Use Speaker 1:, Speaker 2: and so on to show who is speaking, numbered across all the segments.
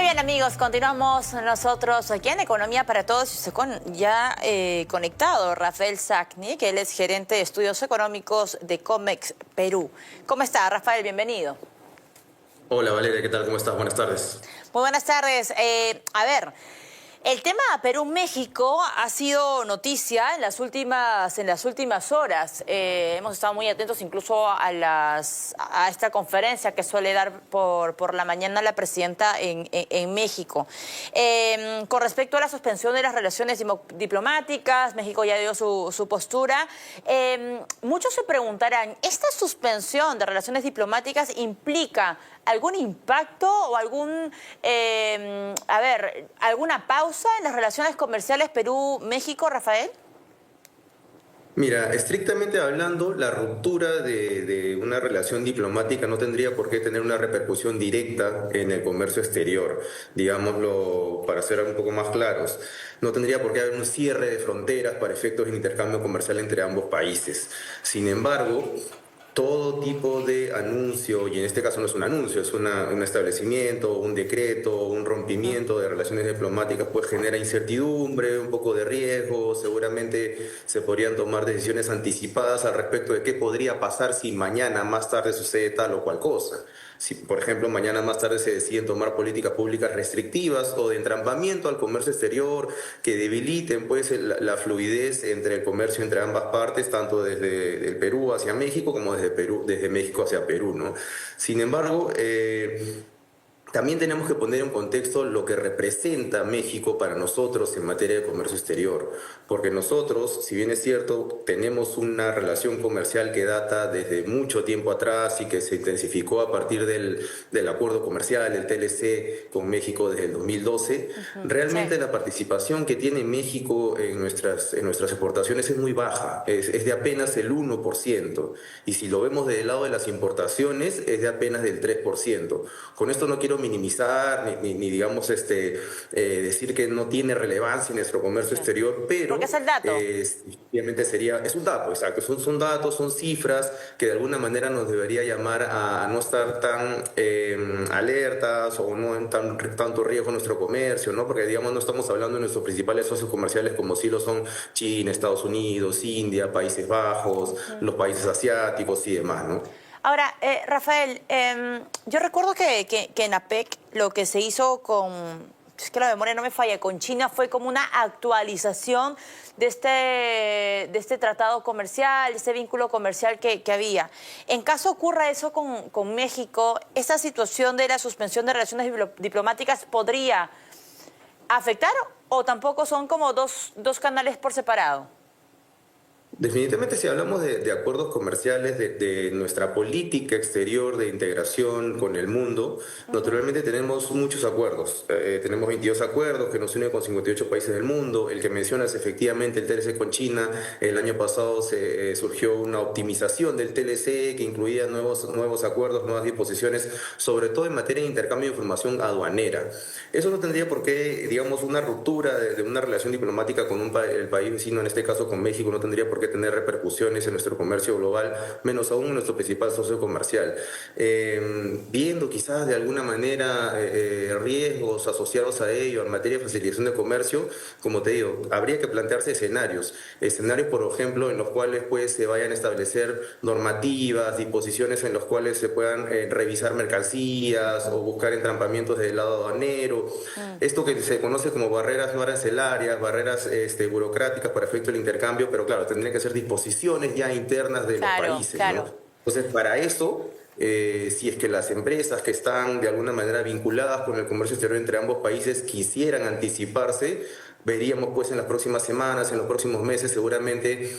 Speaker 1: bien, amigos, continuamos nosotros aquí en Economía para Todos y ya conectado Rafael Sagni, que él es gerente de estudios económicos de Comex Perú. ¿Cómo está, Rafael? Bienvenido.
Speaker 2: Hola Valeria, ¿qué tal? ¿Cómo estás? Buenas tardes.
Speaker 1: Muy buenas tardes. A ver, el tema Perú-México ha sido noticia en las últimas horas. Hemos estado muy atentos incluso a esta conferencia que suele dar por la mañana la presidenta en México. Con respecto a la suspensión de las relaciones diplomáticas, México ya dio su postura. Muchos se preguntarán, ¿esta suspensión de relaciones diplomáticas implica algún impacto o alguna pausa en las relaciones comerciales Perú-México, Rafael?
Speaker 2: Mira, estrictamente hablando, la ruptura de una relación diplomática no tendría por qué tener una repercusión directa en el comercio exterior, digámoslo para ser un poco más claros. No tendría por qué haber un cierre de fronteras para efectos de intercambio comercial entre ambos países. Sin embargo, todo tipo de anuncio, y en este caso no es un anuncio, es un establecimiento, un decreto, un rompimiento de relaciones diplomáticas, pues genera incertidumbre, un poco de riesgo, seguramente se podrían tomar decisiones anticipadas al respecto de qué podría pasar si mañana más tarde sucede tal o cual cosa. Si, por ejemplo, mañana más tarde se deciden tomar políticas públicas restrictivas o de entrampamiento al comercio exterior que debiliten pues la fluidez entre el comercio entre ambas partes, tanto desde el Perú hacia México como desde México hacia Perú, ¿no? Sin embargo, también tenemos que poner en contexto lo que representa México para nosotros en materia de comercio exterior, porque nosotros, si bien es cierto, tenemos una relación comercial que data desde mucho tiempo atrás y que se intensificó a partir del acuerdo comercial, el TLC, con México desde el 2012, realmente
Speaker 1: Sí.
Speaker 2: la participación que tiene México en nuestras exportaciones es muy baja, es de apenas el 1%, y si lo vemos del lado de las importaciones es de apenas del 3%. Con esto no quiero minimizar ni digamos, decir que no tiene relevancia en nuestro comercio
Speaker 1: Sí.
Speaker 2: exterior,
Speaker 1: Porque
Speaker 2: pero
Speaker 1: es el dato.
Speaker 2: obviamente es un dato, exacto, son datos, son cifras que de alguna manera nos debería llamar a no estar tan alertas o no en tanto riesgo en nuestro comercio, ¿no? Porque digamos no estamos hablando de nuestros principales socios comerciales como sí lo son China, Estados Unidos, India, Países Bajos, los países asiáticos y demás, ¿no?
Speaker 1: Ahora, Rafael, yo recuerdo que en APEC lo que se hizo es que la memoria no me falla, con China fue como una actualización de este tratado comercial, de este vínculo comercial que había. En caso ocurra eso con México, ¿esta situación de la suspensión de relaciones diplomáticas podría afectar o tampoco son como dos canales por separado?
Speaker 2: Definitivamente si hablamos de acuerdos comerciales, de nuestra política exterior de integración con el mundo, naturalmente tenemos muchos acuerdos. Tenemos 22 acuerdos que nos unen con 58 países del mundo. El que mencionas efectivamente, el TLC con China, el año pasado surgió una optimización del TLC que incluía nuevos acuerdos, nuevas disposiciones, sobre todo en materia de intercambio de información aduanera. Eso no tendría por qué, digamos, una ruptura de una relación diplomática con el país vecino, en este caso con México, no tendría por qué tener repercusiones en nuestro comercio global, menos aún en nuestro principal socio comercial. Viendo quizás de alguna manera riesgos asociados a ello en materia de facilitación de comercio, como te digo, habría que plantearse escenarios por ejemplo, en los cuales pues se vayan a establecer normativas, disposiciones en los cuales se puedan revisar mercancías o buscar entrampamientos del lado aduanero. Esto que se conoce como barreras no arancelarias, barreras burocráticas para efecto del intercambio, pero claro, tendrían que ser disposiciones ya internas de los
Speaker 1: Claro,
Speaker 2: países, ¿no?
Speaker 1: claro.
Speaker 2: Entonces, para eso, si es que las empresas que están de alguna manera vinculadas con el comercio exterior entre ambos países quisieran anticiparse, veríamos pues en las próximas semanas, en los próximos meses, seguramente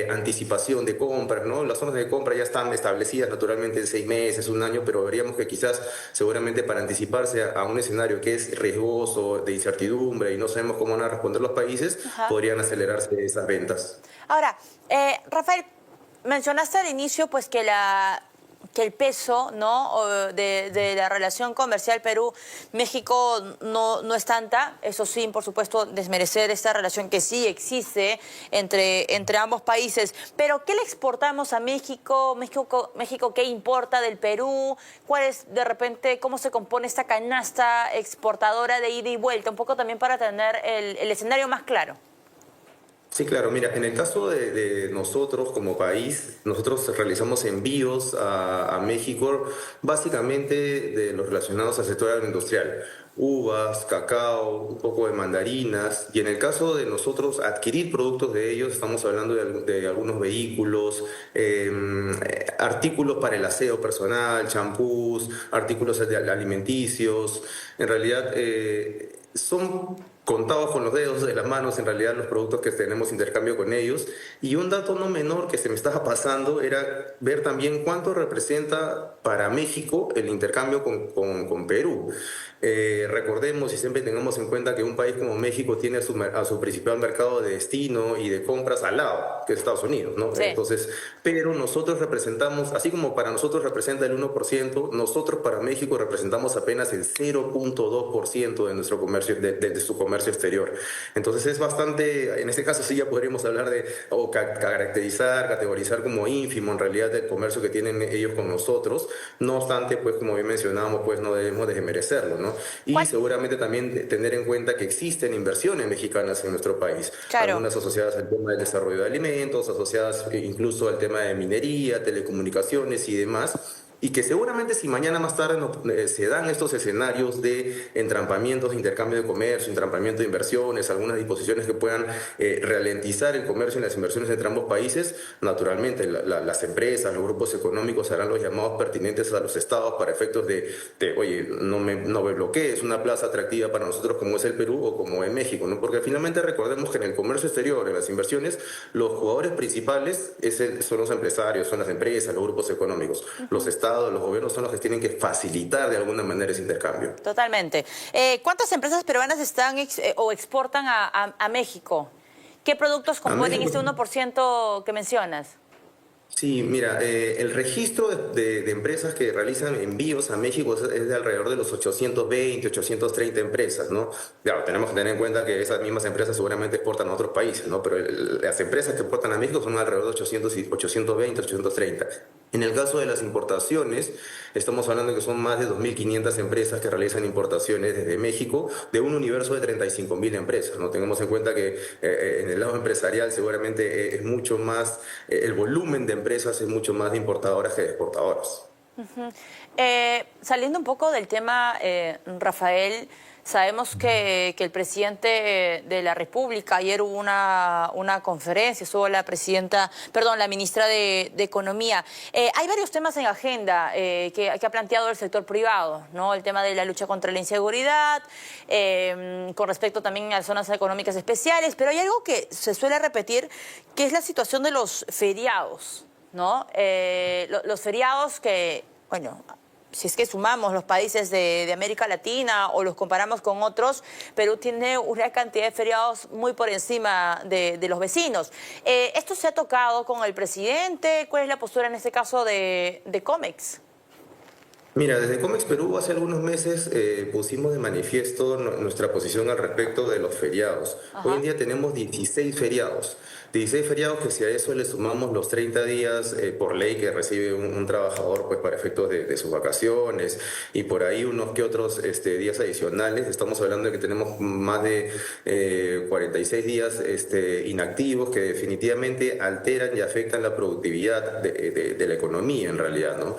Speaker 2: anticipación de compras, ¿no? Las zonas de compra ya están establecidas naturalmente en 6 meses, un año, pero veríamos que quizás seguramente para anticiparse a un escenario que es riesgoso, de incertidumbre y no sabemos cómo van a responder los países,
Speaker 1: Ajá.
Speaker 2: podrían acelerarse esas ventas.
Speaker 1: Ahora, Rafael, mencionaste al inicio pues que que el peso, ¿no?, de la relación comercial Perú-México no es tanta. Eso sí, por supuesto, desmerecer esta relación que sí existe entre ambos países. Pero, ¿qué le exportamos a México? México, ¿qué importa del Perú? ¿Cuál es, de repente, cómo se compone esta canasta exportadora de ida y vuelta? Un poco también para tener el escenario más claro.
Speaker 2: Sí, claro. Mira, en el caso de nosotros como país, nosotros realizamos envíos a México básicamente de los relacionados al sector agroindustrial. Uvas, cacao, un poco de mandarinas. Y en el caso de nosotros adquirir productos de ellos, estamos hablando de algunos vehículos, artículos para el aseo personal, champús, artículos alimenticios. En realidad, son contados con los dedos de las manos en realidad los productos que tenemos intercambio con ellos. Y un dato no menor que se me estaba pasando era ver también cuánto representa para México el intercambio con Perú. Recordemos y siempre tengamos en cuenta que un país como México tiene a su principal mercado de destino y de compras al lado, que es Estados Unidos, ¿no?
Speaker 1: Sí.
Speaker 2: Entonces, pero nosotros representamos, así como para nosotros representa el 1%, nosotros para México representamos apenas el 0,2% de nuestro comercio, de su comercio exterior. Entonces es bastante, en este caso sí ya podríamos hablar de, o categorizar como ínfimo en realidad el comercio que tienen ellos con nosotros. No obstante, pues como bien mencionábamos, pues no debemos desmerecerlo, ¿no? Y
Speaker 1: ¿Cuál?
Speaker 2: seguramente también tener en cuenta que existen inversiones mexicanas en nuestro país,
Speaker 1: Claro.
Speaker 2: algunas asociadas al tema del desarrollo de alimentos, asociadas incluso al tema de minería, telecomunicaciones y demás, y que seguramente si mañana más tarde se dan estos escenarios de entrampamientos, de intercambio de comercio, entrampamiento de inversiones, algunas disposiciones que puedan ralentizar el comercio y las inversiones entre ambos países, naturalmente las empresas, los grupos económicos harán los llamados pertinentes a los estados para efectos oye, no me bloquees, una plaza atractiva para nosotros como es el Perú o como es México, ¿no? Porque finalmente recordemos que en el comercio exterior, en las inversiones, los jugadores principales son los empresarios, son las empresas, los grupos económicos, los estados, los gobiernos son los que tienen que facilitar de alguna manera ese intercambio.
Speaker 1: Totalmente. ¿Cuántas empresas peruanas están o exportan a México? ¿Qué productos
Speaker 2: A
Speaker 1: componen
Speaker 2: México.
Speaker 1: este 1% que mencionas?
Speaker 2: Sí, mira, el registro de empresas que realizan envíos a México es de alrededor de los 820, 830 empresas, ¿no? Claro, tenemos que tener en cuenta que esas mismas empresas seguramente exportan a otros países, ¿no? Pero las empresas que exportan a México son alrededor de 820, 830. En el caso de las importaciones, estamos hablando de que son más de 2.500 empresas que realizan importaciones desde México, de un universo de 35.000 empresas, ¿no? Tengamos en cuenta que en el lado empresarial seguramente es mucho más, el volumen de empresas es mucho más de importadoras que de exportadoras.
Speaker 1: Saliendo un poco del tema, Rafael, sabemos que el presidente de la República, ayer hubo una conferencia, estuvo la ministra de Economía. Hay varios temas en agenda que ha planteado el sector privado, ¿no? El tema de la lucha contra la inseguridad, con respecto también a las zonas económicas especiales, pero hay algo que se suele repetir, que es la situación de los feriados, ¿no? Los feriados que, bueno, si es que sumamos los países de América Latina o los comparamos con otros, Perú tiene una cantidad de feriados muy por encima de los vecinos. ¿Esto se ha tocado con el presidente? ¿Cuál es la postura en este caso de Comex?
Speaker 2: Mira, desde Comex Perú hace algunos meses pusimos de manifiesto nuestra posición al respecto de los feriados. Hoy en
Speaker 1: Ajá.
Speaker 2: día tenemos 16 feriados. 16 feriados que si a eso le sumamos los 30 días por ley que recibe un trabajador pues para efectos de sus vacaciones y por ahí unos que otros días adicionales, estamos hablando de que tenemos más de 46 días inactivos que definitivamente alteran y afectan la productividad de la economía en realidad, ¿no?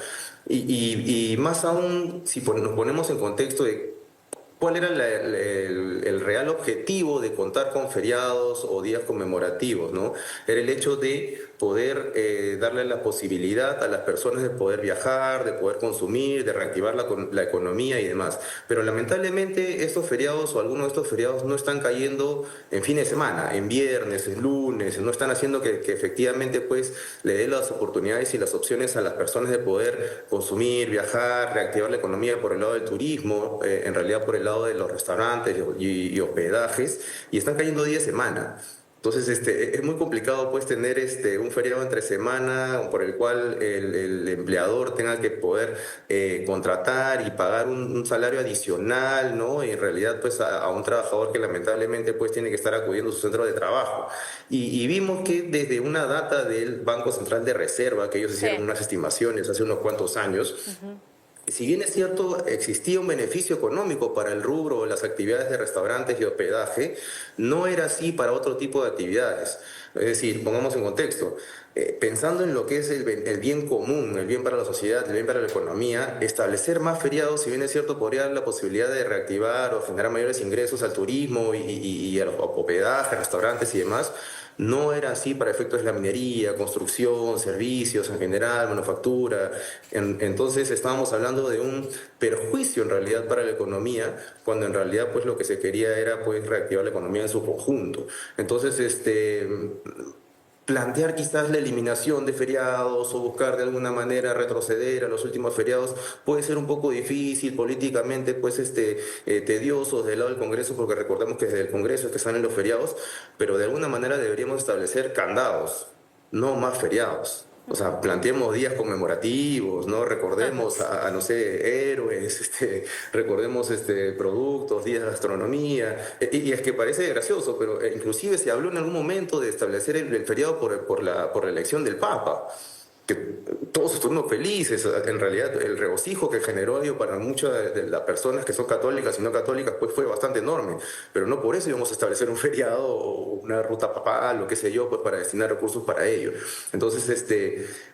Speaker 2: Y más aún, si nos ponemos en contexto de cuál era el real objetivo de contar con feriados o días conmemorativos, ¿no? Era el hecho de poder darle la posibilidad a las personas de poder viajar, de poder consumir, de reactivar la economía y demás. Pero lamentablemente estos feriados o algunos de estos feriados no están cayendo en fin de semana, en viernes, en lunes, no están haciendo que efectivamente pues le dé las oportunidades y las opciones a las personas de poder consumir, viajar, reactivar la economía por el lado del turismo, en realidad por el lado de los restaurantes y hospedajes, y están cayendo día de semana. Entonces, es muy complicado pues tener un feriado entre semana por el cual el empleador tenga que poder contratar y pagar un salario adicional, ¿no? Y en realidad pues a un trabajador que lamentablemente pues tiene que estar acudiendo a su centro de trabajo. Y vimos que desde una data del Banco Central de Reserva, que ellos
Speaker 1: Sí.
Speaker 2: hicieron unas estimaciones hace unos cuantos años, si bien es cierto, existía un beneficio económico para el rubro o las actividades de restaurantes y hospedaje, no era así para otro tipo de actividades. Es decir, pongamos en contexto, pensando en lo que es el bien común, el bien para la sociedad, el bien para la economía, establecer más feriados, si bien es cierto, podría dar la posibilidad de reactivar o generar mayores ingresos al turismo y al hospedaje, restaurantes y demás. No era así para efectos de la minería, construcción, servicios en general, manufactura. Entonces estábamos hablando de un perjuicio en realidad para la economía, cuando en realidad pues lo que se quería era pues reactivar la economía en su conjunto. Entonces, plantear quizás la eliminación de feriados o buscar de alguna manera retroceder a los últimos feriados puede ser un poco difícil políticamente, pues tedioso desde el lado del Congreso, porque recordemos que desde el Congreso es que salen los feriados, pero de alguna manera deberíamos establecer candados, no más feriados. O sea, planteemos días conmemorativos, ¿no? Recordemos no sé, héroes, recordemos productos, días de gastronomía. Y es que parece gracioso, pero inclusive se habló en algún momento de establecer el feriado por la elección del Papa, que todos estuvimos felices. En realidad el regocijo que generó ello para muchas de las personas que son católicas y no católicas pues fue bastante enorme, pero no por eso íbamos a establecer un feriado o una ruta papal o qué sé yo, pues para destinar recursos para ello. Entonces,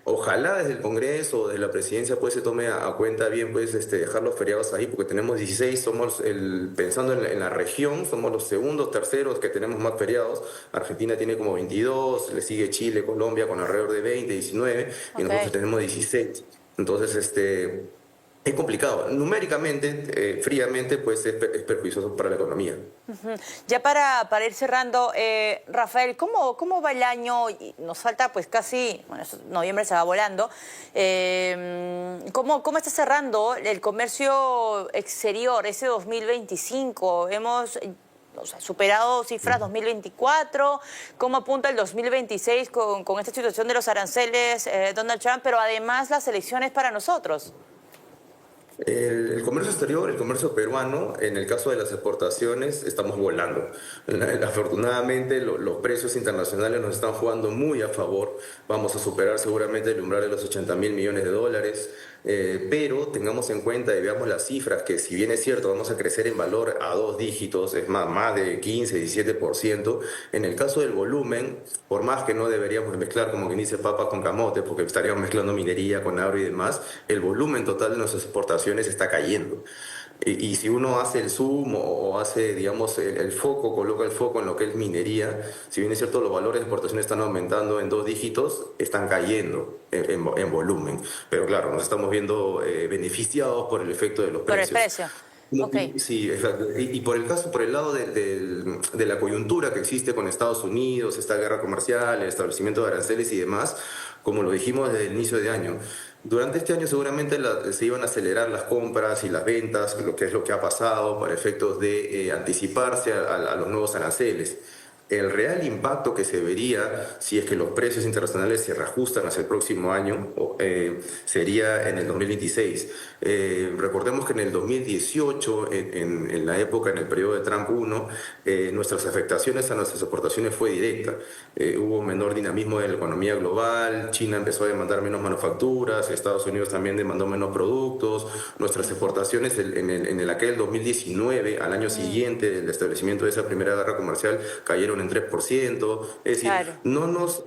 Speaker 2: ojalá desde el Congreso, desde la presidencia pues se tome a cuenta bien pues dejar los feriados ahí, porque tenemos 16, somos pensando en la región, somos los segundos, terceros que tenemos más feriados. Argentina tiene como 22, le sigue Chile, Colombia con alrededor de 20, 19, y nosotros tenemos 16. Entonces, es complicado. Numéricamente, fríamente, pues es perjuicioso para la economía.
Speaker 1: Ya para ir cerrando, Rafael, ¿cómo va el año? Nos falta pues casi, bueno, noviembre se va volando. ¿Cómo está cerrando el comercio exterior, ese 2025? Hemos superado cifras 2024, ¿cómo apunta el 2026 con esta situación de los aranceles, Donald Trump, pero además las elecciones para nosotros?
Speaker 2: El comercio exterior, el comercio peruano, en el caso de las exportaciones, estamos volando. Afortunadamente, los precios internacionales nos están jugando muy a favor. Vamos a superar seguramente el umbral de los 80.000 millones de dólares. Pero tengamos en cuenta y veamos las cifras, que si bien es cierto, vamos a crecer en valor a 2 dígitos, es más de 15, 17%. En el caso del volumen, por más que no deberíamos mezclar, como quien dice, papas con camote, porque estaríamos mezclando minería con agro y demás, el volumen total de nuestras exportaciones está cayendo. Y si uno hace el zoom o hace, digamos, el foco, coloca el foco en lo que es minería, si bien es cierto, los valores de exportación están aumentando en 2 dígitos, están cayendo en volumen. Pero claro, nos estamos viendo beneficiados por el efecto de los
Speaker 1: Por el
Speaker 2: precios.
Speaker 1: precio. Ok.
Speaker 2: Sí, exacto. Y por el caso, por el lado de la coyuntura que existe con Estados Unidos, esta guerra comercial, el establecimiento de aranceles y demás, como lo dijimos desde el inicio de año, durante este año seguramente se iban a acelerar las compras y las ventas, lo que es lo que ha pasado para efectos de anticiparse a los nuevos aranceles. El real impacto que se vería si es que los precios internacionales se reajustan hacia el próximo año sería en el 2026. Recordemos que en el 2018, en la época, en el periodo de Trump 1, nuestras afectaciones a nuestras exportaciones fue directa. Hubo menor dinamismo de la economía global, China empezó a demandar menos manufacturas, Estados Unidos también demandó menos productos, nuestras exportaciones en aquel 2019, al año siguiente del establecimiento de esa primera guerra comercial, cayeron en 3%. Es decir,
Speaker 1: Claro.
Speaker 2: no nos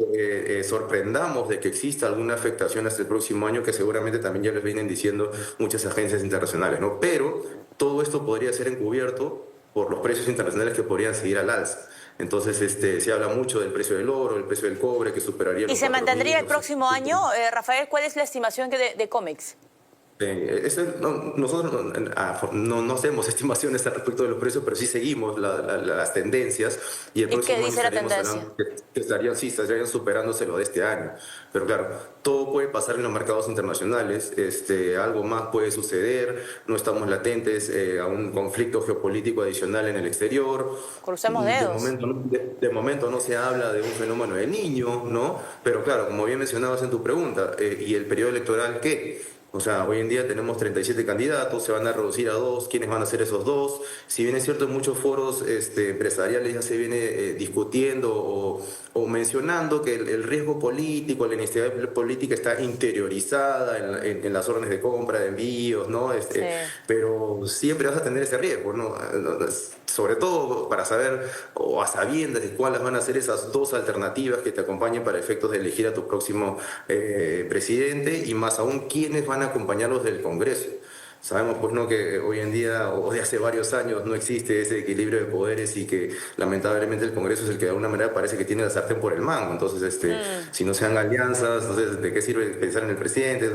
Speaker 2: sorprendamos de que exista alguna afectación hasta el próximo año, que seguramente también ya les vienen diciendo muchas agencias internacionales, ¿no? Pero todo esto podría ser encubierto por los precios internacionales que podrían seguir al alza. Entonces, se habla mucho del precio del oro, el precio del cobre, que superaría
Speaker 1: ¿Y
Speaker 2: los
Speaker 1: se
Speaker 2: 4.000,
Speaker 1: mantendría el
Speaker 2: los
Speaker 1: próximo año? Rafael, ¿cuál es la estimación de COMEX?
Speaker 2: Nosotros no hacemos estimaciones al respecto de los precios, pero sí seguimos las tendencias y el
Speaker 1: ¿Y qué
Speaker 2: próximo año
Speaker 1: dice la
Speaker 2: estaríamos
Speaker 1: tendencia?
Speaker 2: hablando que estarían superándose lo de este año. Pero claro, todo puede pasar en los mercados internacionales, algo más puede suceder, no estamos latentes a un conflicto geopolítico adicional en el exterior.
Speaker 1: Crucemos dedos.
Speaker 2: De momento no se habla de un fenómeno de niño, ¿no? Pero claro, como bien mencionabas en tu pregunta, ¿y el periodo electoral qué? O sea, hoy en día tenemos 37 candidatos, se van a reducir a dos. ¿Quiénes van a ser esos dos? Si bien es cierto, en muchos foros empresariales ya se viene discutiendo o mencionando que el riesgo político, la inestabilidad política está interiorizada en las órdenes de compra, de envíos, ¿no?
Speaker 1: Sí.
Speaker 2: Pero siempre vas a tener ese riesgo, ¿no? Sobre todo para saber o a sabiendas de cuáles van a ser esas dos alternativas que te acompañen para efectos de elegir a tu próximo presidente y más aún quiénes van a acompañarlos del Congreso. Sabemos pues no que hoy en día o de hace varios años no existe ese equilibrio de poderes y que lamentablemente el Congreso es el que de alguna manera parece que tiene la sartén por el mango. Entonces,
Speaker 1: Mm.
Speaker 2: si no se dan alianzas, entonces ¿de qué sirve pensar en el presidente?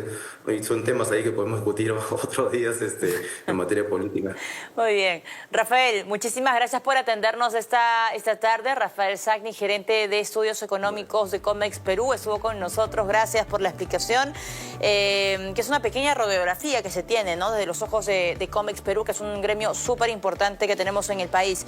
Speaker 2: Y son temas ahí que podemos discutir otros días en materia política.
Speaker 1: Muy bien. Rafael, muchísimas gracias por atendernos esta tarde. Rafael Sagni, gerente de estudios económicos de Comex Perú, estuvo con nosotros. Gracias por la explicación, que es una pequeña radiografía que se tiene, ¿no? Desde los ojos de Comex Perú, que es un gremio súper importante que tenemos en el país.